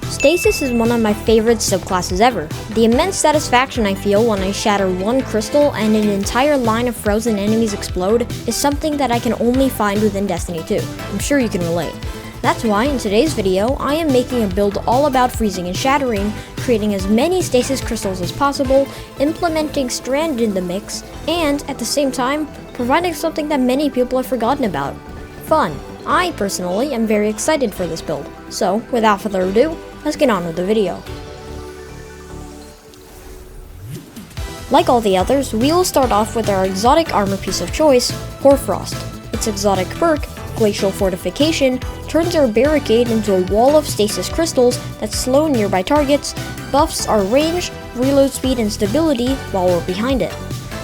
Stasis is one of my favorite subclasses ever. The immense satisfaction I feel when I shatter one crystal and an entire line of frozen enemies explode is something that I can only find within Destiny 2. I'm sure you can relate. That's why in today's video, I am making a build all about freezing and shattering, creating as many stasis crystals as possible, implementing Strand in the mix, and at the same time, providing something that many people have forgotten about: fun. I personally am very excited for this build, so without further ado, let's get on with the video. Like all the others, we will start off with our exotic armor piece of choice, Hoarfrost. Its exotic perk, Glacial Fortification, turns our barricade into a wall of stasis crystals that slow nearby targets, buffs our range, reload speed, and stability while we're behind it.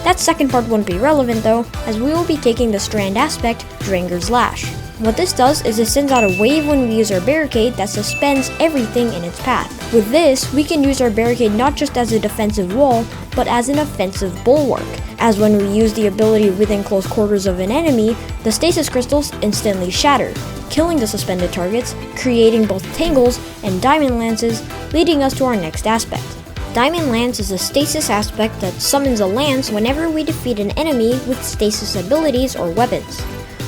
That second part won't be relevant though, as we will be taking the Strand aspect, Dranger's Lash. What this does is it sends out a wave when we use our barricade that suspends everything in its path. With this, we can use our barricade not just as a defensive wall, but as an offensive bulwark, as when we use the ability within close quarters of an enemy, the stasis crystals instantly shatter, killing the suspended targets, creating both tangles and diamond lances, leading us to our next aspect. Diamond Lance is a stasis aspect that summons a lance whenever we defeat an enemy with stasis abilities or weapons.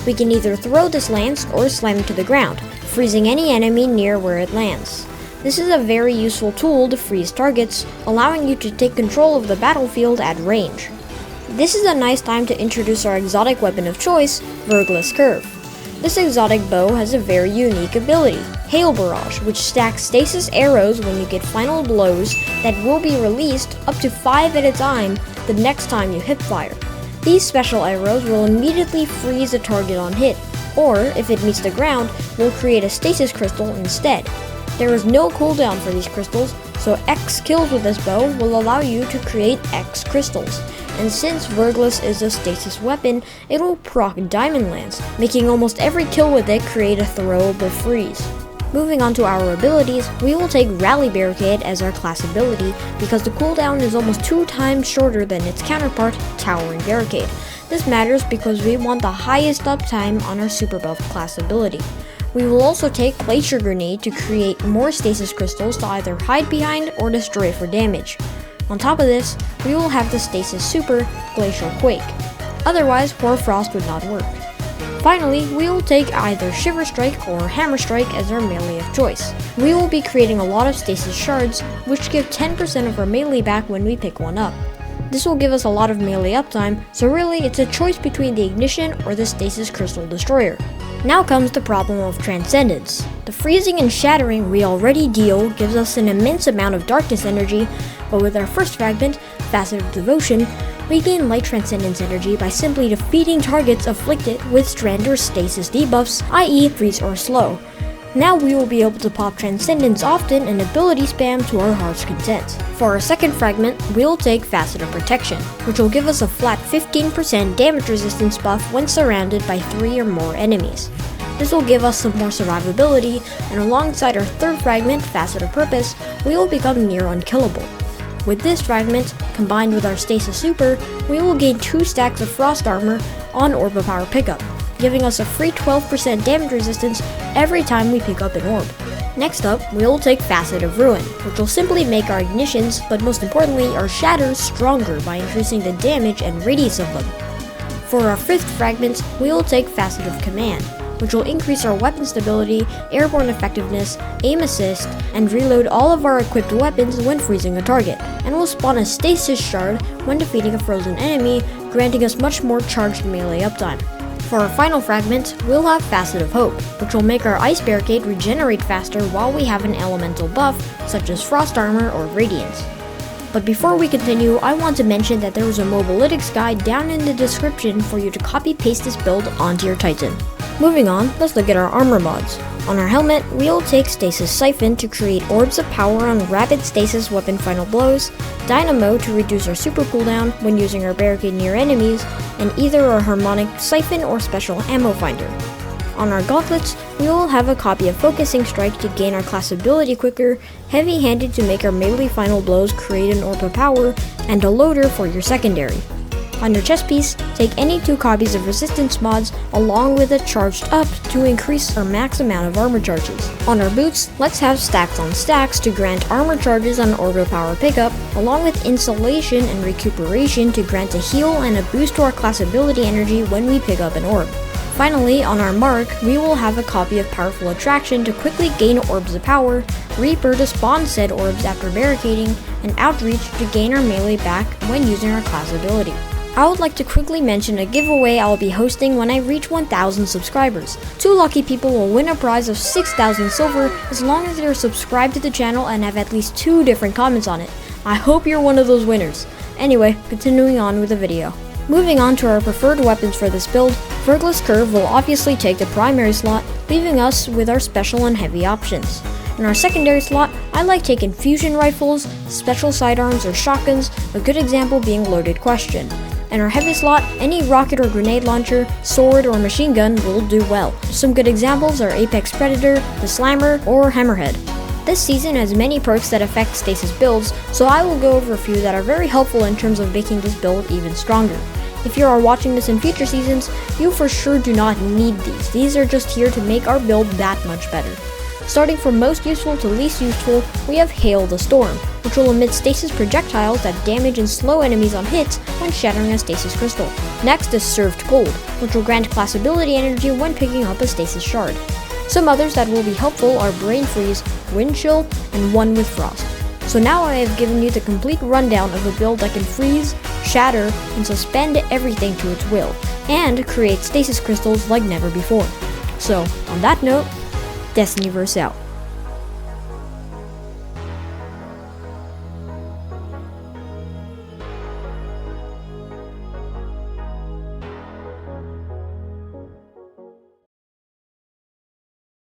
We can either throw this lance or slam it to the ground, freezing any enemy near where it lands. This is a very useful tool to freeze targets, allowing you to take control of the battlefield at range. This is a nice time to introduce our exotic weapon of choice, Vergless Curve. This exotic bow has a very unique ability, Hail Barrage, which stacks stasis arrows when you get final blows that will be released up to 5 at a time the next time you hip fire. These special arrows will immediately freeze a target on hit, or if it meets the ground, will create a stasis crystal instead. There is no cooldown for these crystals, so X kills with this bow will allow you to create X crystals. And since Vergless is a stasis weapon, it will proc Diamond Lance, making almost every kill with it create a throwable freeze. Moving on to our abilities, we will take Rally Barricade as our class ability because the cooldown is almost 2 times shorter than its counterpart, Towering Barricade. This matters because we want the highest uptime on our super buff class ability. We will also take Glacier Grenade to create more stasis crystals to either hide behind or destroy for damage. On top of this, we will have the stasis super, Glacial Quake. Otherwise, Hoarfrost would not work. Finally, we will take either Shiver Strike or Hammer Strike as our melee of choice. We will be creating a lot of stasis shards, which give 10% of our melee back when we pick one up. This will give us a lot of melee uptime, so really it's a choice between the Ignition or the Stasis Crystal Destroyer. Now comes the problem of Transcendence. The freezing and shattering we already deal gives us an immense amount of darkness energy, but with our first fragment, Facet of Devotion, we gain light Transcendence energy by simply defeating targets afflicted with Strand or Stasis debuffs, i.e. freeze or slow. Now we will be able to pop Transcendence often and ability spam to our heart's content. For our second fragment, we will take Facet of Protection, which will give us a flat 15% damage resistance buff when surrounded by 3 or more enemies. This will give us some more survivability, and alongside our third fragment, Facet of Purpose, we will become near unkillable. With this fragment, combined with our Stasis Super, we will gain 2 stacks of Frost Armor on Orb of Power pickup, giving us a free 12% damage resistance every time we pick up an orb. Next up, we will take Facet of Ruin, which will simply make our ignitions, but most importantly our shatters, stronger by increasing the damage and radius of them. For our fifth fragment, we will take Facet of Command, which will increase our weapon stability, airborne effectiveness, aim assist, and reload all of our equipped weapons when freezing a target, and will spawn a Stasis Shard when defeating a frozen enemy, granting us much more charged melee uptime. For our final fragment, we'll have Facet of Hope, which will make our Ice Barricade regenerate faster while we have an elemental buff, such as Frost Armor or Radiance. But before we continue, I want to mention that there is a Mobalytics guide down in the description for you to copy-paste this build onto your Titan. Moving on, let's look at our armor mods. On our helmet, we'll take Stasis Siphon to create Orbs of Power on Rapid Stasis Weapon Final Blows, Dynamo to reduce our super cooldown when using our barricade near enemies, and either our Harmonic Siphon or Special Ammo Finder. On our gauntlets, we will have a copy of Focusing Strike to gain our class ability quicker, Heavy-Handed to make our melee final blows create an Orb of Power, and a Loader for your secondary. On your chest piece, take any 2 copies of resistance mods along with a charged up to increase our max amount of armor charges. On our boots, let's have stacks on stacks to grant armor charges on orbital power pickup, along with insulation and recuperation to grant a heal and a boost to our class ability energy when we pick up an orb. Finally, on our mark, we will have a copy of Powerful Attraction to quickly gain orbs of power, Reaper to spawn said orbs after barricading, and Outreach to gain our melee back when using our class ability. I would like to quickly mention a giveaway I will be hosting when I reach 1,000 subscribers. 2 lucky people will win a prize of 6,000 silver as long as they are subscribed to the channel and have at least 2 different comments on it. I hope you're one of those winners. Anyway, continuing on with the video. Moving on to our preferred weapons for this build, Vergless Curve will obviously take the primary slot, leaving us with our special and heavy options. In our secondary slot, I like taking fusion rifles, special sidearms, or shotguns, a good example being Loaded Question. In our heavy slot, any rocket or grenade launcher, sword, or machine gun will do well. Some good examples are Apex Predator, the Slammer, or Hammerhead. This season has many perks that affect stasis builds, so I will go over a few that are very helpful in terms of making this build even stronger. If you are watching this in future seasons, you for sure do not need these. These are just here to make our build that much better. Starting from most useful to least useful, we have Hail the Storm, which will emit stasis projectiles that damage and slow enemies on hits when shattering a stasis crystal. Next is Served Gold, which will grant class ability energy when picking up a stasis shard. Some others that will be helpful are Brain Freeze, Wind Chill, and One with Frost. So now I have given you the complete rundown of a build that can freeze, shatter, and suspend everything to its will, and create stasis crystals like never before. So, on that note, DestinyVerse out.